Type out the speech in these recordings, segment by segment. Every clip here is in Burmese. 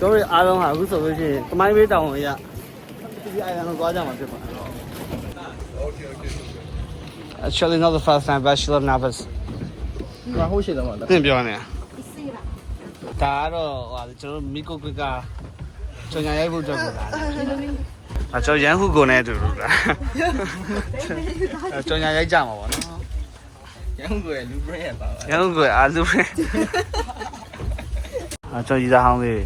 တို့ရအားလုံးဟာအခုဆိုလို့ရှိရင်တမိုင်းဘေးတောင်ဝင်ရဒီအိုင်လန်ကိုသွားကြမှာဖြစ်ပါတယ် Actually not the first time bachelor numbers ဘာဟုတ်ရှိတယ်မလား သင်ပြောနေတာဒါကတော့ဟာကျွန်တော်မိကုတ်ကကျွန်ညာရိုက်ဖို့အတွက်ကိုလာတယ်ကျွန်တော်ရန်ဟုကိုနဲ့အတူတူတာကျွန်ညာရိုက်ကြမှာပေါ့နော်ရန်ကုန်ကလူဘရင်းရပါပါ ရန်ကုန်ကအာလူပဲကျွန်တော်ရည်သားဟောင်းလေး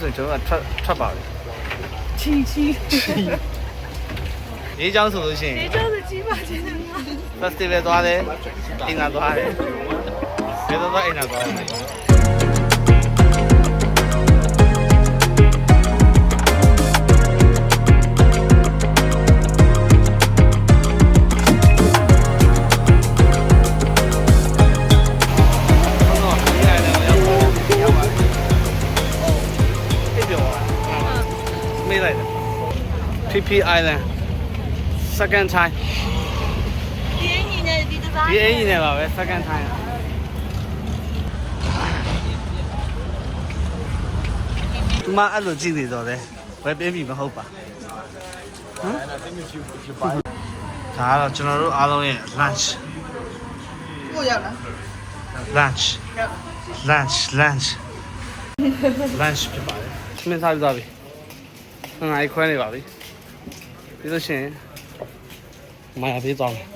ဆိုကျွန်တော်ထွက်ပါပြီချီရေးကြောင်းဆိုလို့ရှိရင်ရေးကြောင်းဆိုကြီးပါချင်းတယ် festival သွားတယ်အင်္ဂါသွားတယ်ဘယ်တော့သွားအင်္ဂါသွားတယ်PP Island second time ဒီအင်းကြီးနဲ့ဒီဒီဇိုင်း ဒီအင်းကြီးနဲ့ပါပဲ second time သူမအဲ့လိုကြည့်နေတော့လေဘယ်ပေးပြီမဟုတ်ပါဟမ်ဒါကတော့ကျွန်တော်တို့အားလုံးရဲ့ lunch ကိုရောက်လား lunch ဖြစ်ပါတယ်သမင်းစားပြီးသွားပြီငါးခွဲနေပါပြီပြီးလို့ရှိရင်မာယာပေးသွားမယ်